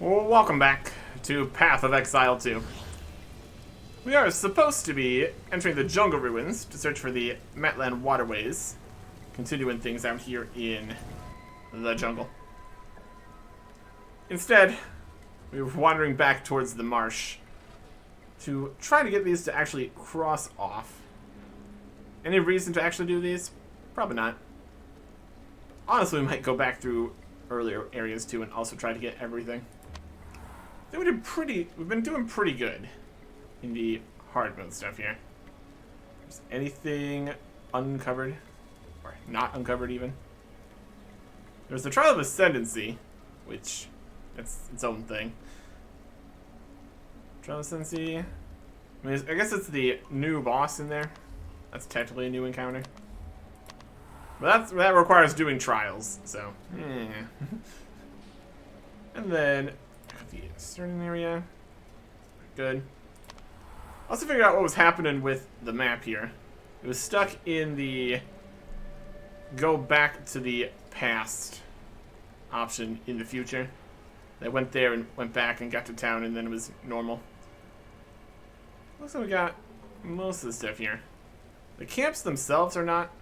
Well, welcome back to Path of Exile 2. We are supposed to be entering the jungle ruins to search for the Matland waterways, continuing things out here in the jungle. Instead, we were wandering back towards the marsh to try to get these to actually cross off. Any reason to actually do these? Probably not. Honestly, we might go back through earlier areas too and also try to get everything. I think we've been doing pretty good in the hard mode stuff here. Is anything uncovered? Or not uncovered even? There's the Trial of Ascendancy, which that's its own thing. Trial of Ascendancy. I mean, I guess it's the new boss in there. That's technically a new encounter. But that requires doing trials, so. And then the starting area. Good. Also figured out what was happening with the map here. It was stuck in the go back to the past option in the future. I went there and went back and got to town, and then it was normal. Looks like we got most of the stuff here. The camps themselves are not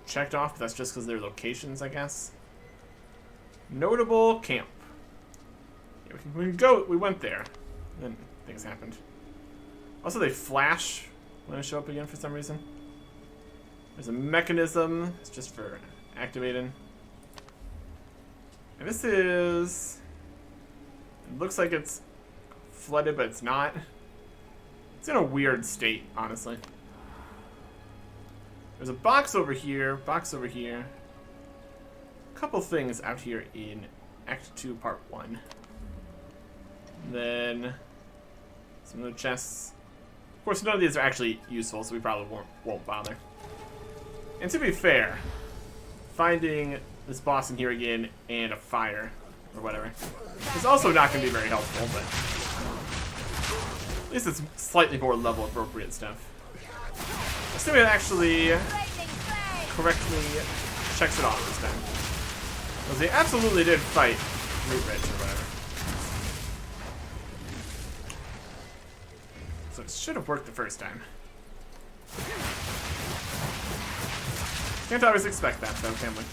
checked off, but that's just because they're locations, I guess. Notable camp. Yeah, we can go. We went there, then things happened. Also, they flash when I show up again for some reason. There's a mechanism. It's just for activating. And this is. It looks like it's flooded, but it's not. It's in a weird state, honestly. There's a box over here. A couple things out here in Act 2, Part 1. And then some of the chests. Of course, none of these are actually useful, so we probably won't bother. And to be fair, finding this boss in here again and a fire or whatever is also not going to be very helpful, but at least it's slightly more level appropriate stuff. Assuming it actually correctly checks it off this time. Because they absolutely did fight Root Ridge or whatever. So it should have worked the first time. Can't always expect that though, can we?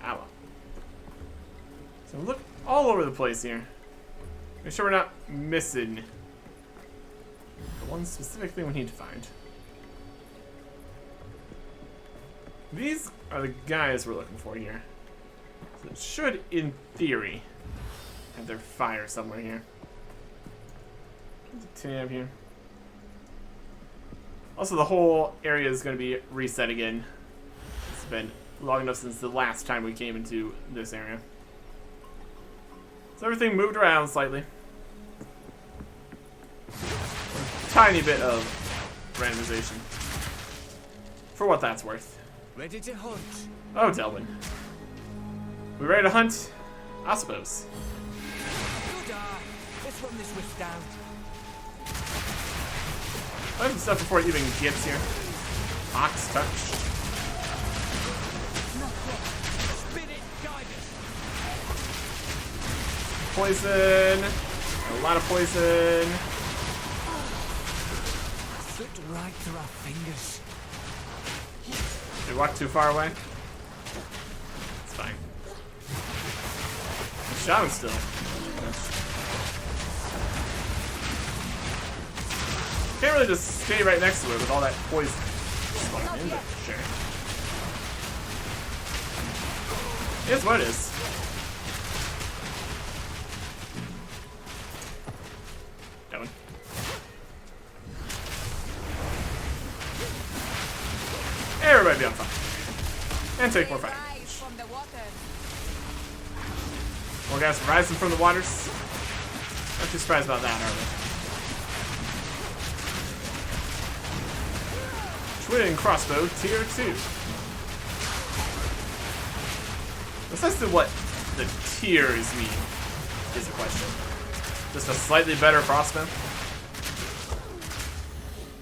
Ah well. So look all over the place here. Make sure we're not missing the one specific thing we need to find. These are the guys we're looking for here. So it should, in theory, have their fire somewhere here. There's a tab here. Also, the whole area is going to be reset again. It's been long enough since the last time we came into this area. So everything moved around slightly. A tiny bit of randomization. For what that's worth. Ready to hunt. Oh, Delvin. We ready to hunt? I suppose. Good eye. Let's run this rift down. I have some stuff before it even gets here. Ox touch. Not yet. Spin it, guide us. Poison. A lot of poison. Slipped right through our fingers. Did we walk too far away? It's fine. I shot him still. Can't really just stay right next to it with all that poison. In, but sure. It's what it is. That one. Everybody be on fire. And take more fire. More guys rising from the waters. Not too surprised about that, are we? Twin crossbow, tier 2. Precisely what the tiers mean is the question. Just a slightly better crossbow?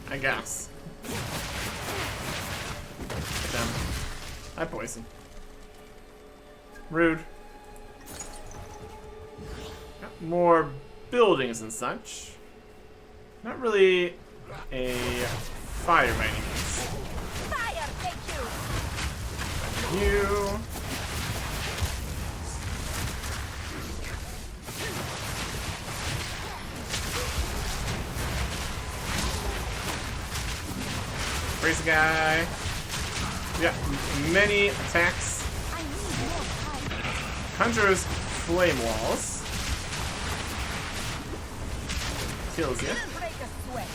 I guess. Hi, poison. Rude. more buildings and such. Not really a fire by any means. Fire, thank you. You. Crazy guy. Yeah, many attacks. I need more time. Conjures flame walls. Kills you. Break a sweat.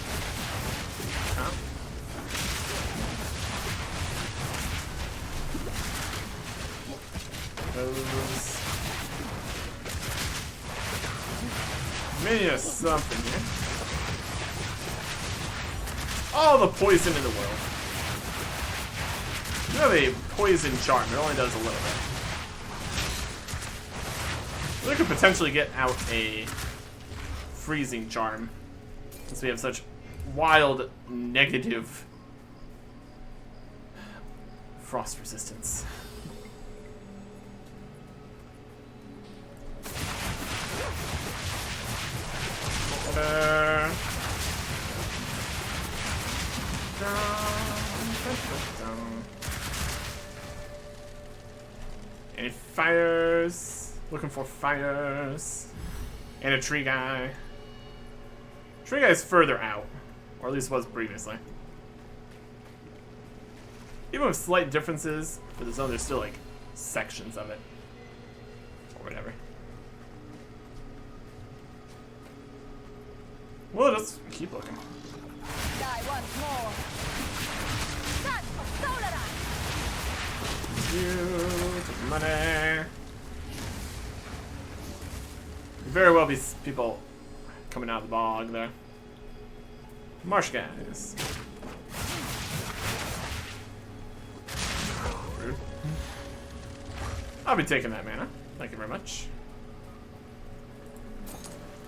Huh? Those. Many of something here. All the poison in the world. You have a poison charm. It only does a little bit. We could potentially get out a freezing charm, since we have such wild negative frost resistance. Any fires? Looking for fires. And a tree guy. Tree guy's further out. Or at least was previously. Even with slight differences for the zone, there's still like sections of it. Or whatever. We'll just keep looking. Die once more. Sun of Solaran. You take money. Could very well be people coming out of the bog there. Marsh guys. Rude. I'll be taking that mana. Thank you very much.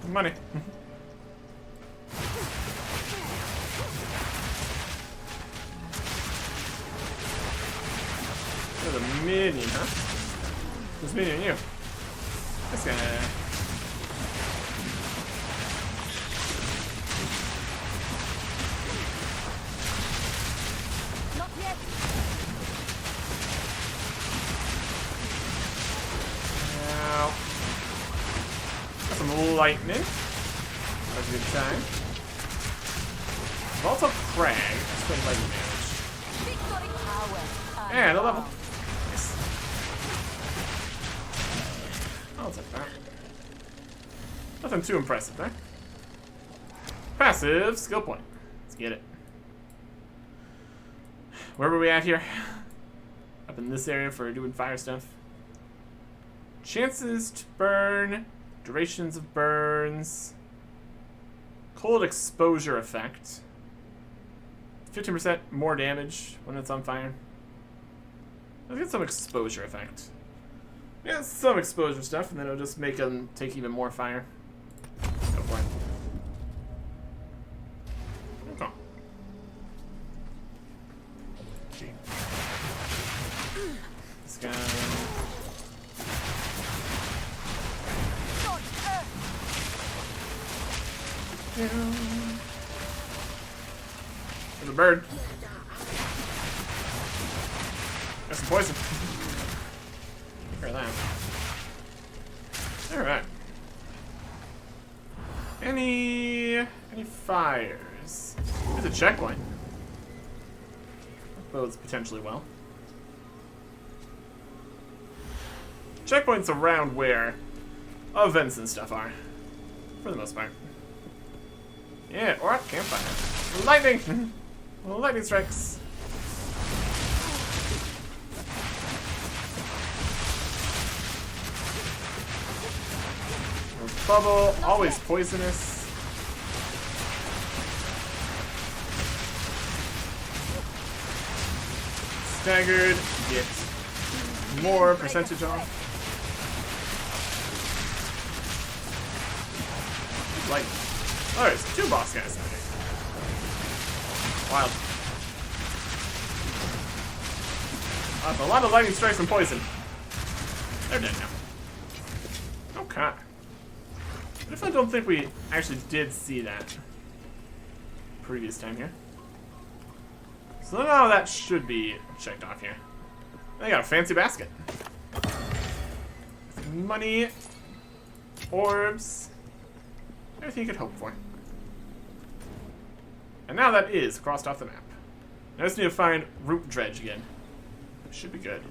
Money. There's a minion, huh? Who's minion you? This guy. Not yet. Now, got some lightning. That's a good time. Vault of Crag. That's good lightning damage. Victory power. And a level. Nice. I'll take that. Nothing too impressive there. Passive skill point. Let's get it. Where were we at here? Up in this area for doing fire stuff. Chances to burn. Durations of burns. Cold exposure effect. 15% more damage when it's on fire. Let's get some exposure effect. Yeah, some exposure stuff, and then it'll just make them take even more fire. Go for it. Okay. This guy. There's a bird. Got some poison. Take care of that. Alright. Any fires? There's a checkpoint. That bodes potentially well. Checkpoints around where events and stuff are. For the most part. Yeah, or at campfire. Lightning! Lightning strikes. Bubble, always poisonous. Staggered, get more percentage off. Lightning. Oh, there's two boss guys in there. Wild. That's a lot of lightning strikes and poison. They're dead now. Okay. If I don't think we actually did see that previous time here. So now that should be checked off here. I got a fancy basket. Money, orbs, everything you could hope for. And now that is crossed off the map. I just need to find root dredge again. Should be good.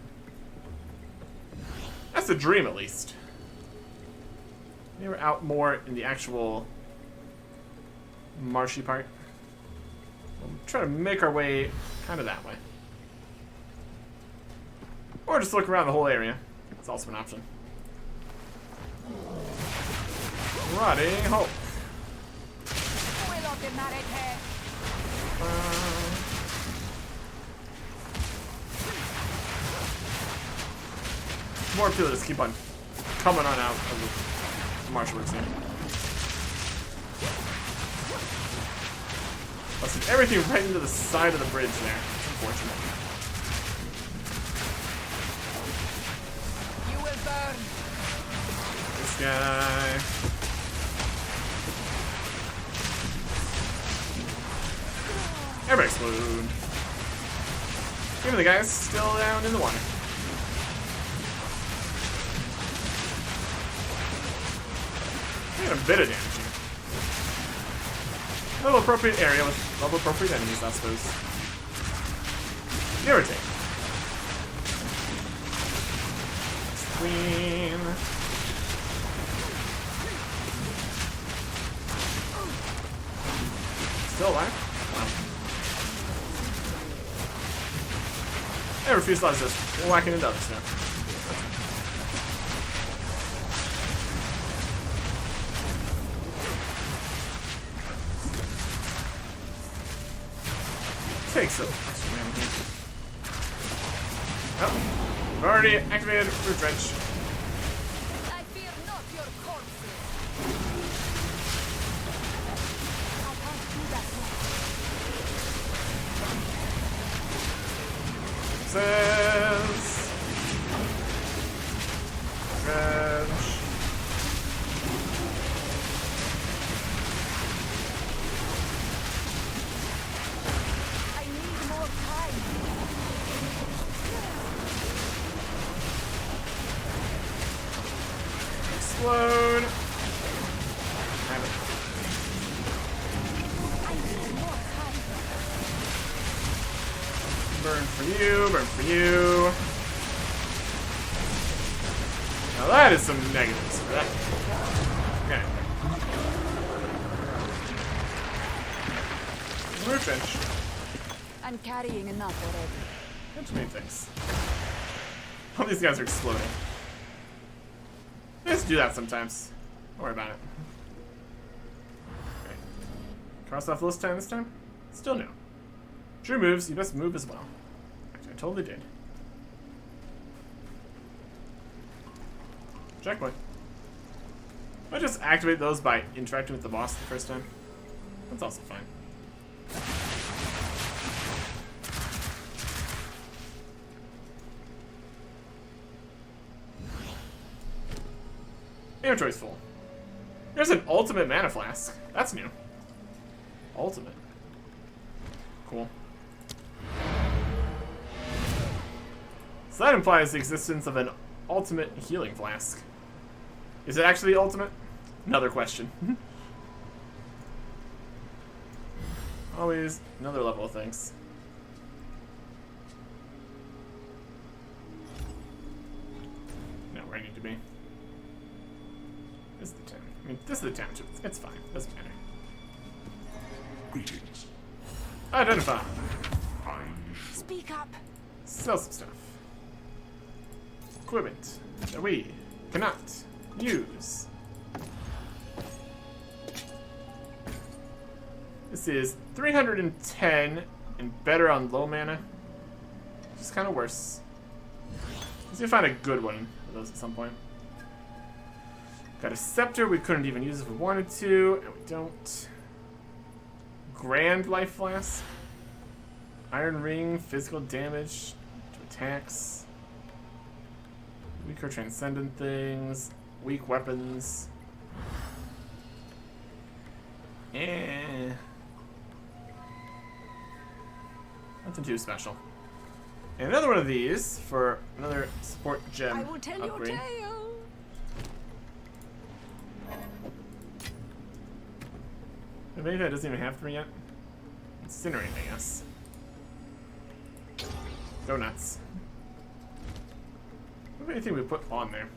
That's the dream, at least. They were out more in the actual marshy part. We'll try to make our way kind of that way. Or just look around the whole area. That's also an option. Rotting hope. More people just keep on coming on out of the marsh works here. Busted everything right into the side of the bridge there. It's unfortunate. You will burn. This guy. Everybody explode. Even the guy's still down in the water. Got a bit of damage here. A little appropriate area with level appropriate enemies, I suppose. Give or take. Queen. Still alive? Wow. I refuse to just whacking into other stuff. Takes so much. Oh, we've already activated root dredge. I fear not your corpses. I can't do that Says dredge. Explode. Have it. Burn for you, burn for you. Now that is some negatives for that. Okay. Root dredge. I'm carrying enough already. Got too many things. All these guys are exploding. Just do that sometimes. Don't worry about it. Okay. Cross off list time this time? Still no. True moves, you best move as well. Actually, I totally did. Checkpoint. I just activate those by interacting with the boss the first time. That's also fine. Inventory's full. There's an ultimate mana flask. That's new. Ultimate. Cool. So that implies the existence of an ultimate healing flask. Is it actually ultimate? Another question. Always another level of things. Not where I need to be. This is the town. I mean, this is the township. It's fine. Doesn't matter. Greetings. Identify. Speak up. Sell some stuff. Equipment that we cannot use. This is 310 and better on low mana. Just kind of worse. Let's see if I find a good one for those at some point. Got a scepter. We couldn't even use if we wanted to, and we don't. Grand life flask. Iron ring, physical damage to attacks. Weaker transcendent things. Weak weapons. Eh. Nothing too special. And another one of these for another support gem I will tell upgrade. your tale. Maybe that doesn't even have 3 yet. Incinerate, I guess. Go nuts. What anything we put on there?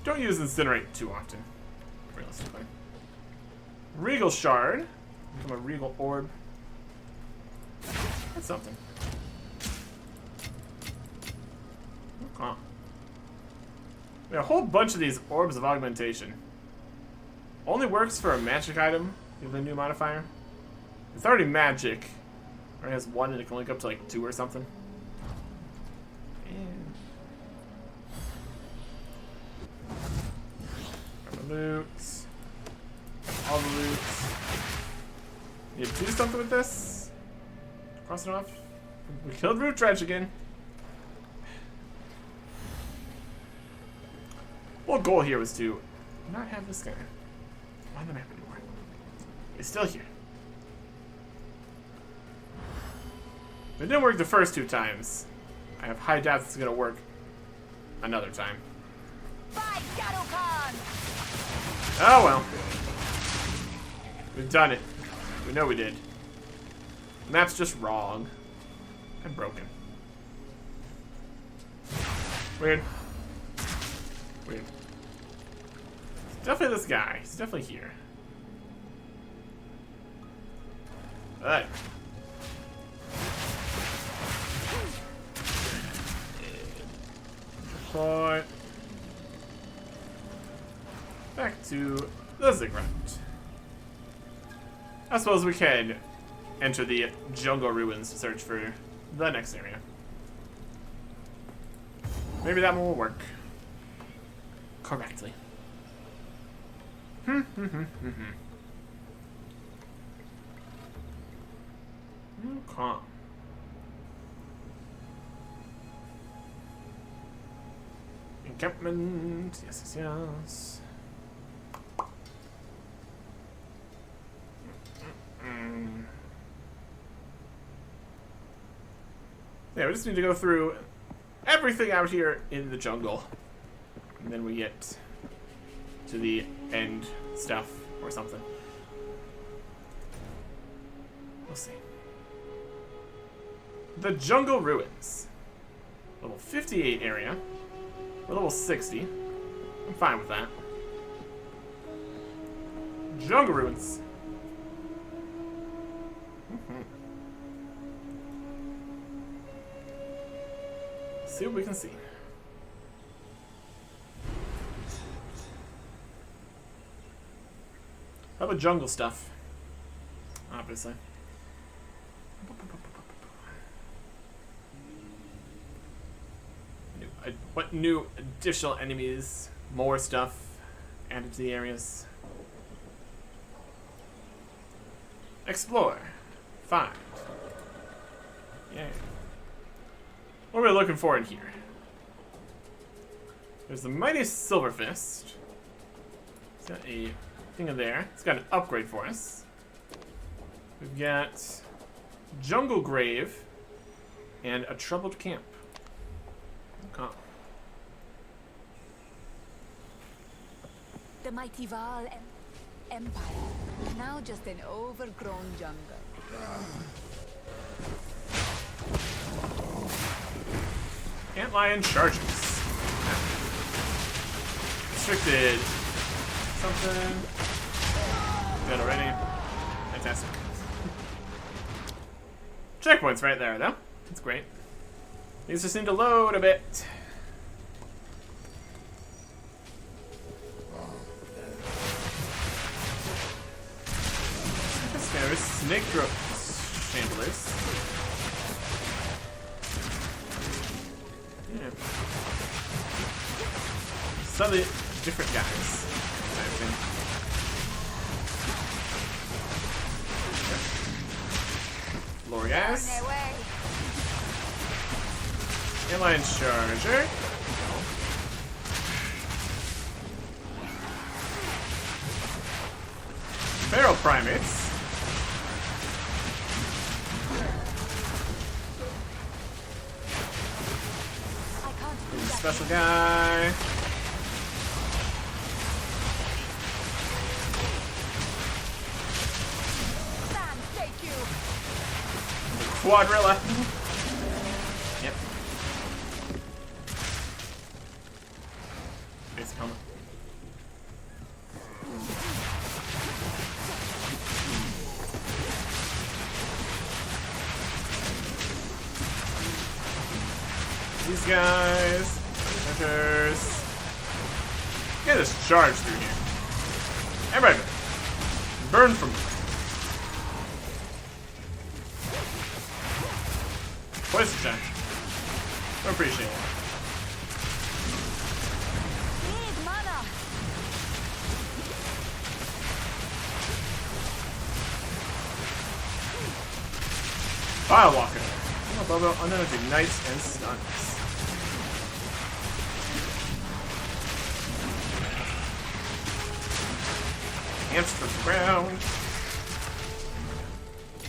Don't use incinerate too often, realistically. Regal shard. Become a regal orb. That's something. Okay. We have a whole bunch of these orbs of augmentation. Only works for a magic item. Give it a new modifier. It's already magic. Or it has 1 and it can link up to like 2 or something. And grab the loot. All the loot. Need to do something with this. Cross it off. We killed Root Dredge again. Whole goal here was to not have this guy on the map anymore. He's still here. It didn't work the first 2 times. I have high doubts it's gonna work another time. By Garukan! Oh well. We've done it. We know we did. The map's just wrong. And broken. Weird. Weird. Definitely this guy. He's definitely here. Alright. Point. Back to the ziggurat. I suppose we can enter the jungle ruins to search for the next area. Maybe that one will work correctly. Okay. Encampment. Yes, yes, yes. Yeah, we just need to go through everything out here in the jungle. And then we get to the end stuff or something. We'll see. The Jungle Ruins. Level 58 area. We're level 60. I'm fine with that. Jungle Ruins. See what we can see. How about jungle stuff? Obviously. What new additional enemies, more stuff added to the areas? Explore. Find. Yay. What are we looking for in here? There's the Mighty Silver Fist. It's got a thing in there. It's got an upgrade for us. We've got Jungle Grave and a Troubled Camp. Okay. The mighty Val Empire, now just an overgrown jungle. Antlion charges. Restricted. Something. Good already. Fantastic. Checkpoints right there, though. That's great. These just need to load a bit. There's snake throat chandeliers. Yeah. Slightly different guys. I think. Lower guys. On their way. Inline charger. Feral primates. I can't do that. Special guy. Sam, thank you. Quadrilla. Yep. Basic helmet. These guys. Hunters. Get this charge through here. Everybody. Burn from me. Poison shot. I appreciate it. Need mana. Firewalker. Oh, Bobo, unknown ignites and stuns. Amps for the ground.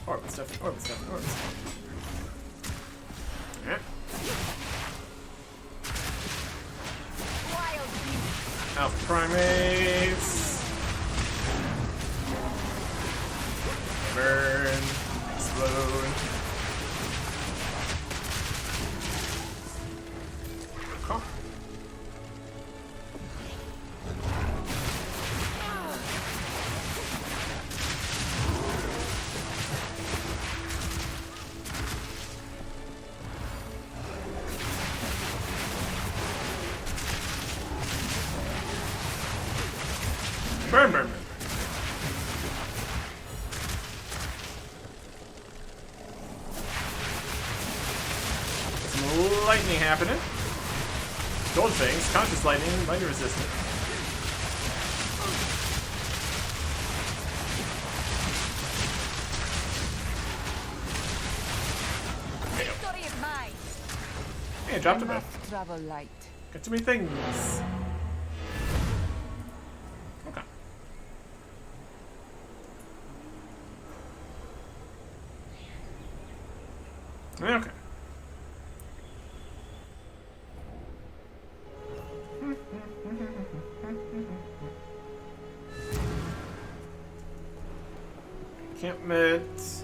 Orbit stuff, orbit stuff, orbit stuff. Alright. Wild beast. Alpha primates. Burn. Explode. Cool. Burn, burn, burn. Some lightning happening. Gold things, conscious lightning, lightning resistant. Victory is mine. Hey, I dropped a bit. Must travel light. Got too many things. Okay. Okay. Encampment.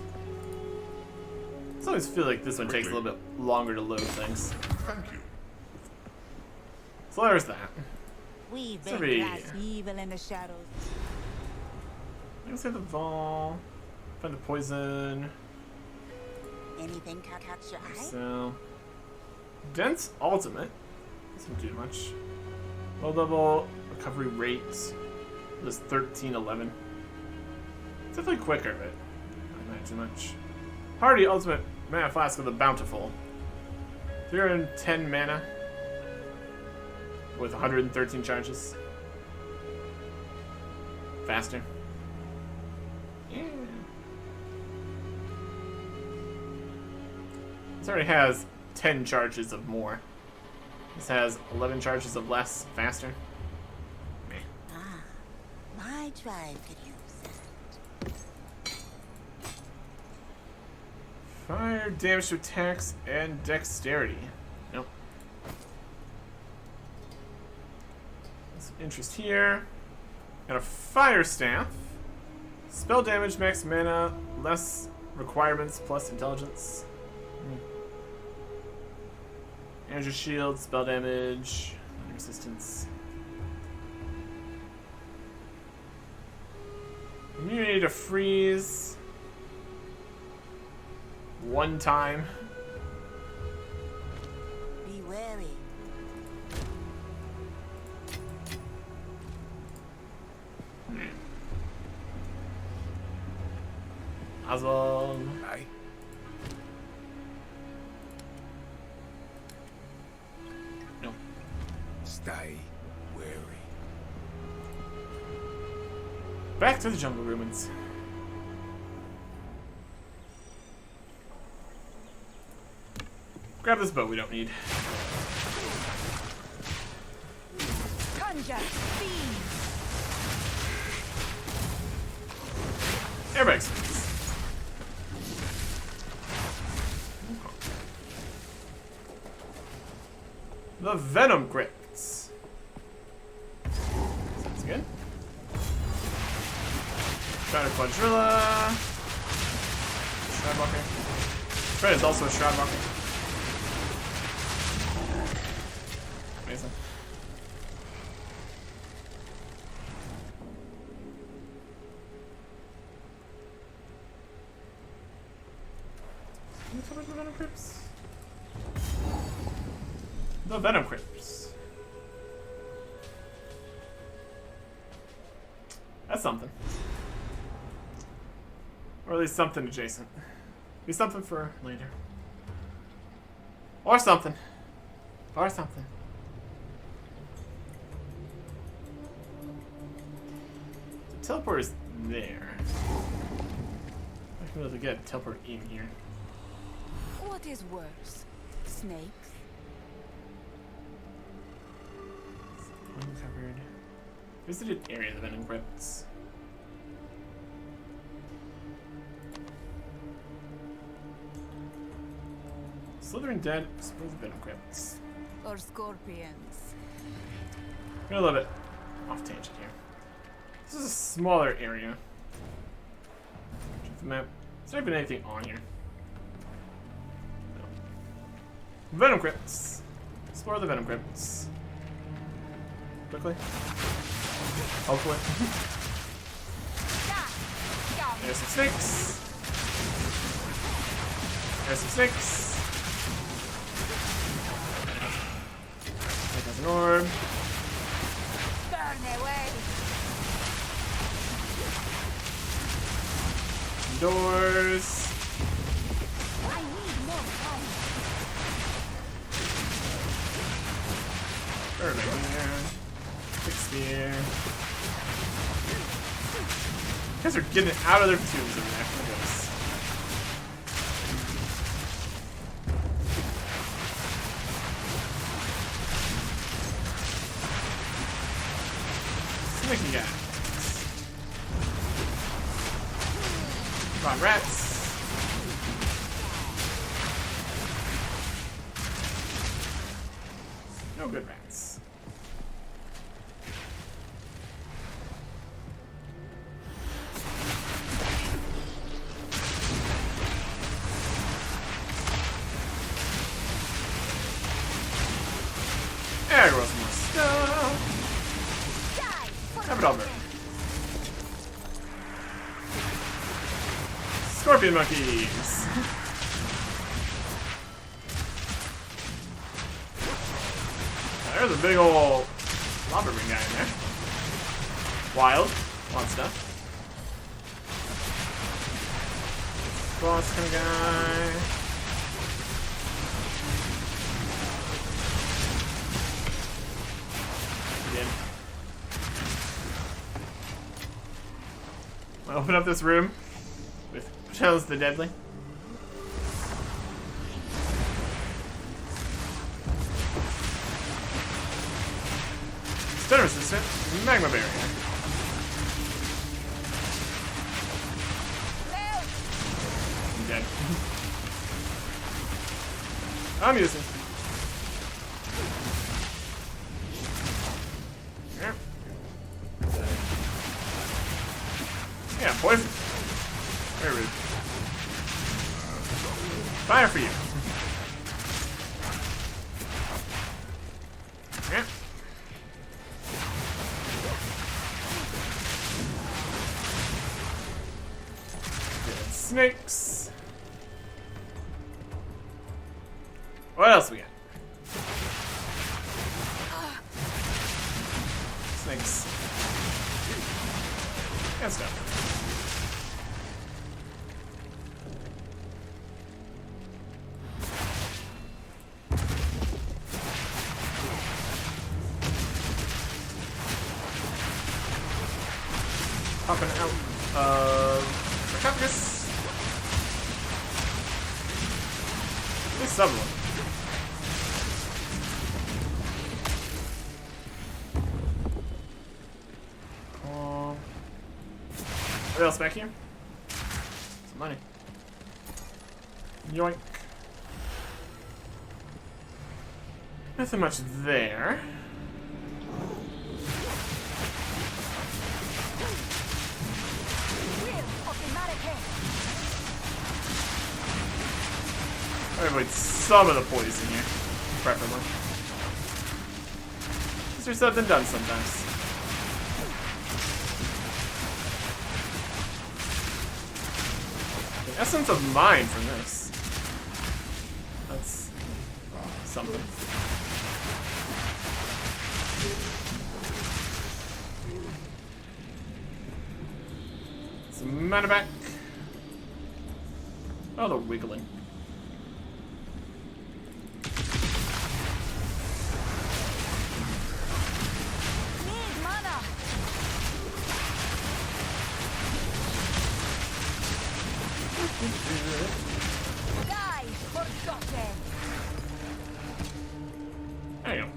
I always feel like this one takes a little bit longer to load things. Thank you. So there's that. We Sorry. beg glass evil in the shadows. Let's hit the Vol. Find the poison. Anything catch your eye? So. Dense ultimate. Doesn't do much. Low level recovery rate was 1311. It's definitely quicker, but not too much. Hardy ultimate mana flask with a bountiful. 310 mana with 113 charges. Faster. Yeah. This already has 10 charges of more. This has 11 charges of less, faster. Meh. Ah, my tribe could use that. Fire damage to attacks and dexterity. Nope. Some interest here. Got a fire staff. Spell damage, max mana, less requirements, plus intelligence. Energy shield, spell damage, resistance. Immunity to freeze. One time. Be wary. Oswald. Aye. No. Stay wary. Back to the jungle ruins. Grab this bow we don't need. Conjure, fiends. Airbag swings. The Venom Grips. Sounds good. Shrouded Quadrilla. Shroudwalker. Fred is also a Shroudwalker. Amazing. The Venom Grips. The Venom Grips. That's something. Or at least something adjacent. Be something for later. Or something. Or something. The teleport is there. I can really get a teleport in here. What is worse? Snakes? Uncovered. Visited area of the Venom Crypts. Slytherin dead. Explore the Venom Crypts. Or scorpions? We're a little bit off tangent here. This is a smaller area. Check the map. Is there even anything on here? No. Venom Crypts. Explore the Venom Crypts. Quickly. Hopefully. There's some snakes. There's some snakes. There's an orb. Burn away! Doors. I need more time. Perfect there. Big spear. You guys are getting out of their tombs over there. Look at this. Sneaky guys. Come on, rats. No good rats. There goes more stuff. Have it all burn. Scorpion monkeys. There's a big old lava ring guy in there. Wild. Wild stuff. Boss kind of guy. Again. I'll open up this room with Shells the Deadly. Stun resistant magma barrier. I'm dead. I'm using. Yeah, poison. Very rude. Fire for you. Yeah. Good snakes. What else we got? Snakes. And stuff. Popping out of sarcophagus. This subline. What else back here? some money. Yoink. Nothing much there. I avoid some of the poison here, preferably. Easier said than done sometimes. The essence of mind from this. That's something. Some mana back. Oh, the wiggling. There you go.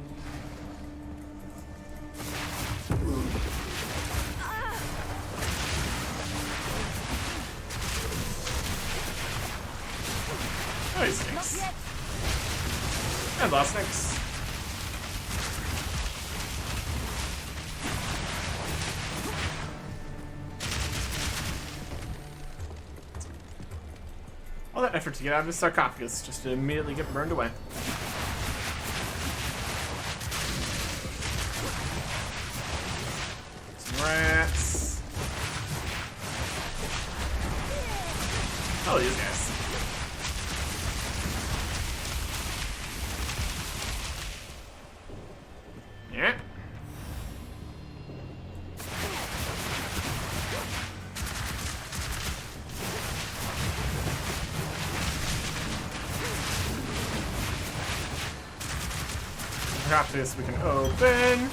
Oh, he's snakes. And lost snakes. All that effort to get out of the sarcophagus just to immediately get burned away. Some rats. Oh, these guys. Yeah. Sarcophagus we can open.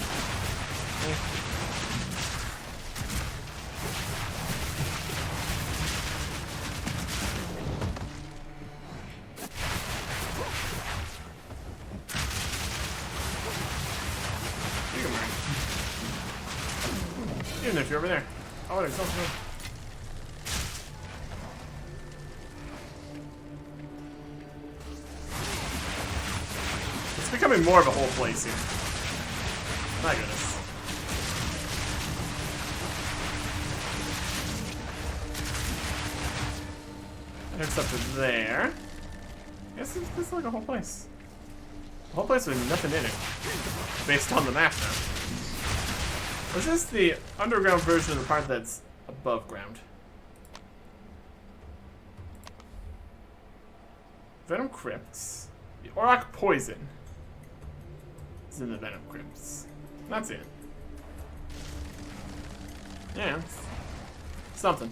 You can burn. Even if you're over there. Oh, there's something. It's becoming more of a whole place here. My goodness. And it's up to there. Yes, this is like a whole place. A whole place with nothing in it. Based on the map now. Or is this the underground version of the part that's above ground? Venom Crypts. The Auroch Poison is in the Venom Crypts. That's it. Yeah, it's something.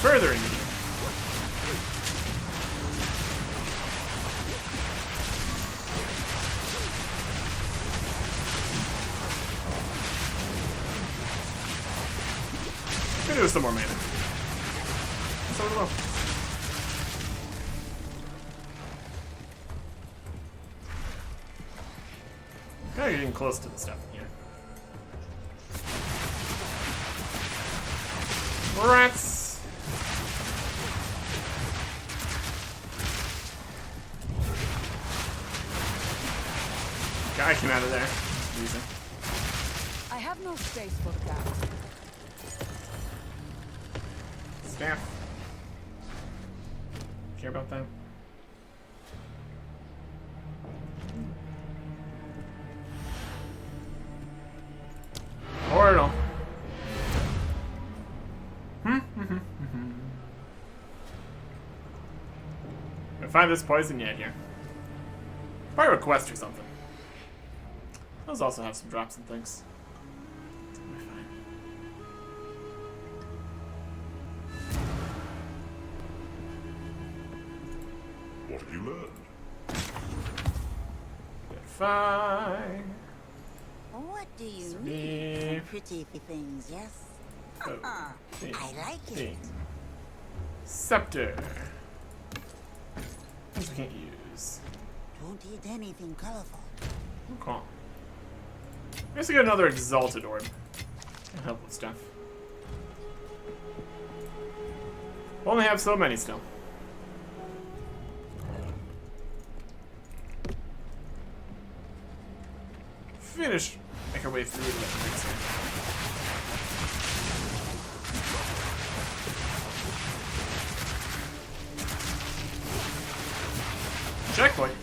Furthering you. Could do some more mana. So low. Now you're getting close to the stuff here. Rats. Guy came out of there. Reason. I have no space for that. Staff. Care about that? Portal. I find this poison yet here. Probably request or something. Those also have some drops and things. It's gonna be fine. What have you learned? Fine. What do you Three. need? Some pretty things, yes? Oh, I like three. it. Scepter. Things we can't use. Don't eat anything colorful. Okay. I guess we get another exalted orb. Can help with stuff. Only have so many still. Finish. Make our way through the things here. Checkpoint.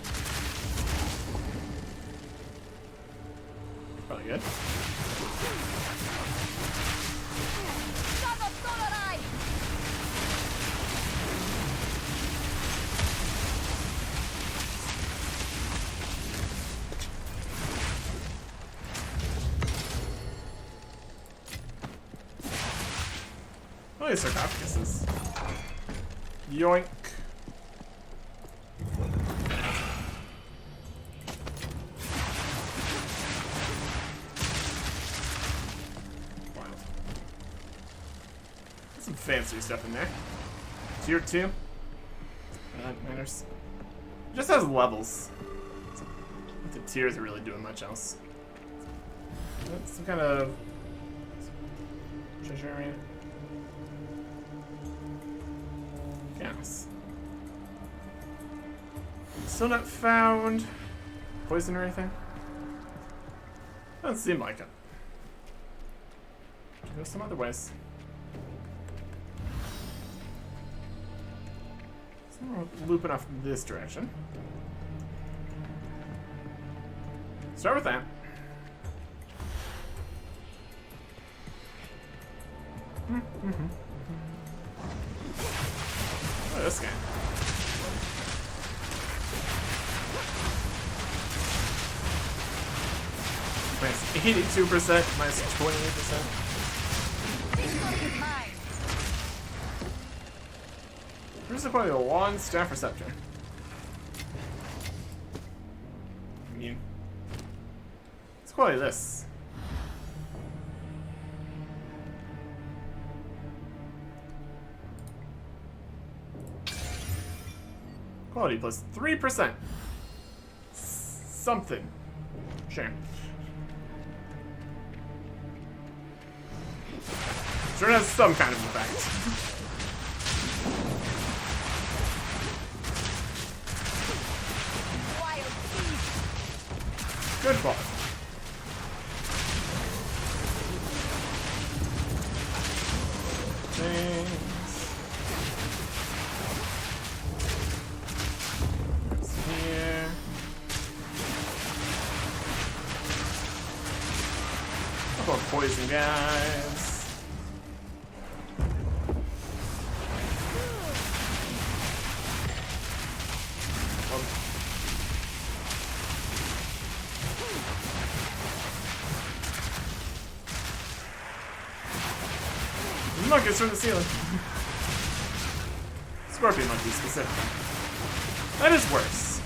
Probably good. Oh, these sarcophaguses. Yoink. Wild. There's some fancy stuff in there. Tier 2. That matters. It just has levels. The tiers are really doing much else. That's some kind of treasure area. Gas. Still not found. Poison or anything? Doesn't seem like it. Go some other ways. So we're looping off this direction. Start with that. Oh, this guy. Minus 82%, minus 28%. This one is mine. Here's probably a long staff receptor. I mean, it's quality this. Quality plus 3%. Something. Sure. Sure it has some kind of effect. Wild beast. Good ball. Thanks. What's here? Couple of poison guys. Monkeys from the ceiling. Scorpion monkeys specifically. That is worse.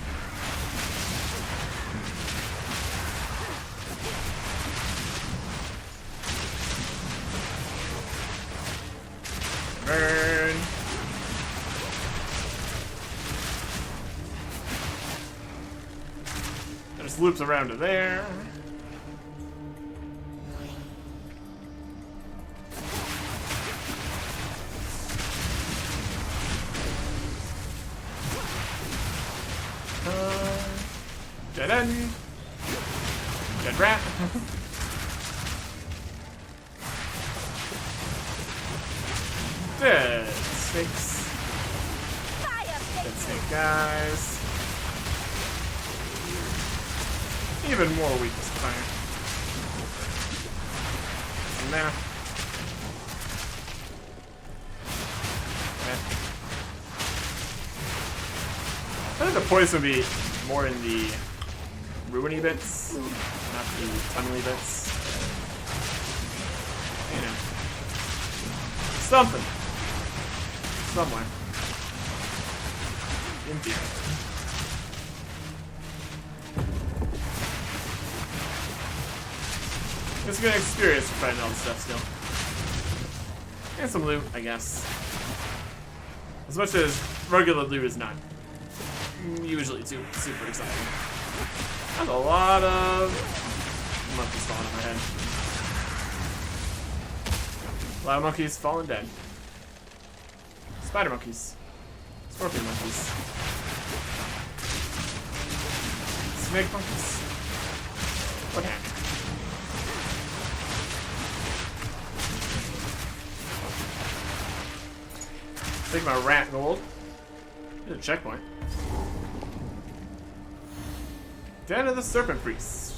Burn. It just loops around to there. Dead end. Dead rat. Dead snakes. Dead snake guys. Even more weakness to fire. Nah. I think the poison would be more in the ruiny bits, not the tunnely bits. You know. Something. Somewhere. In theory. Just getting experience for fighting all this stuff still. And some loot, I guess. As much as regular loot is not usually too super exciting. That's a lot of monkeys falling on my head. A lot of monkeys falling dead. Spider monkeys. Scorpion monkeys. Snake monkeys. What happened? Take my rat gold. Here's a checkpoint. Den of the Serpent Priest.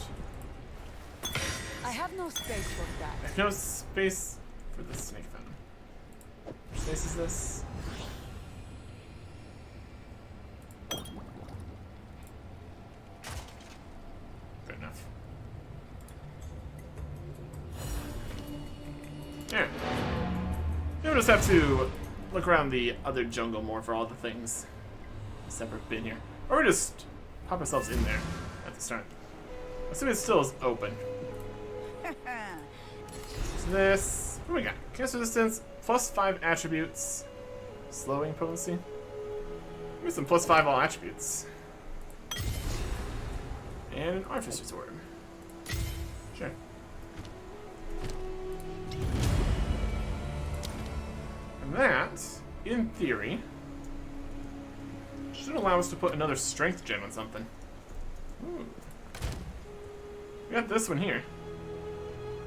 I have no space for that. There's no space for the snake venom. Which space is this? Good enough. Yeah. You'll just have to look around the other jungle more for all the things. Separate bin here. Or we just pop ourselves in there at the start. Assuming it still is open. So this. What do we got? Cast resistance, +5 attributes. Slowing potency. Give me some +5 all attributes. And an Artificer's Orb. Sure. And that, in theory, should allow us to put another strength gem on something. Ooh. We got this one here.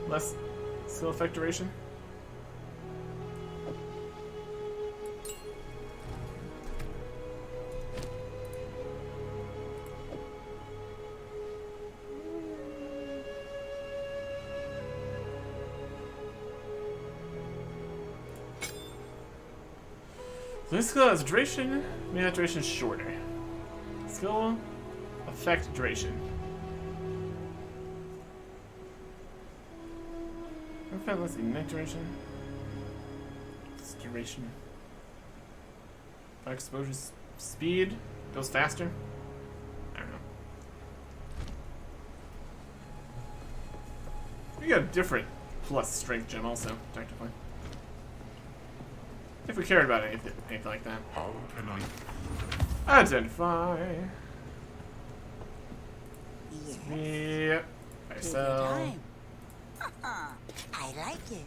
Less skill effect duration. This skill has duration, maybe that duration is shorter. Skill effect duration. Let's see, neck duration. It's duration. Fire exposure speed goes faster. I don't know. We got a different plus strength gem also, technically. If we cared about anything like that. How can I? Identify. Yes. Me. Take your Myself. time. I like it.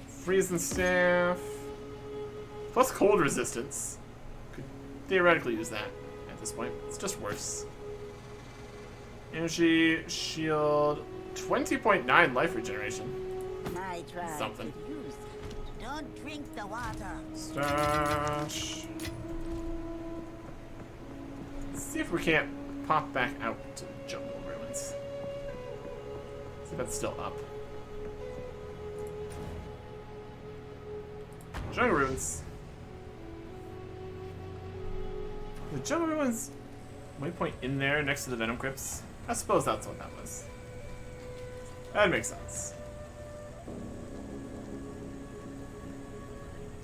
Freezing staff. Plus cold resistance. Could theoretically use that at this point. It's just worse. Energy shield. 20.9 life regeneration. My tribe Something. could use it. Don't drink the water. Stash. Let's see if we can't pop back out to the jungle ruins. See if that's still up. Jungle ruins. The jungle ruins waypoint in there next to the venom crypts. I suppose that's what that was. That makes sense.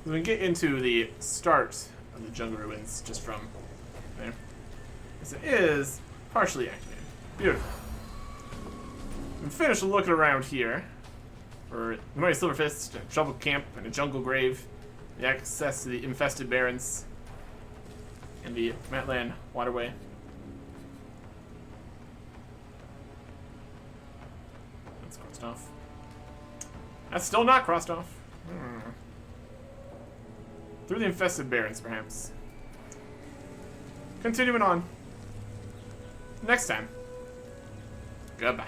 We can get into the start of the jungle ruins just from there. Because it is partially activated. Beautiful. We can finish looking around here for the Mighty Silver Fist, a trouble camp, and a jungle grave, the access to the infested barrens, and the Matland waterway. That's crossed off. That's still not crossed off. Through the infested barrens, perhaps. Continuing on. Next time. Goodbye.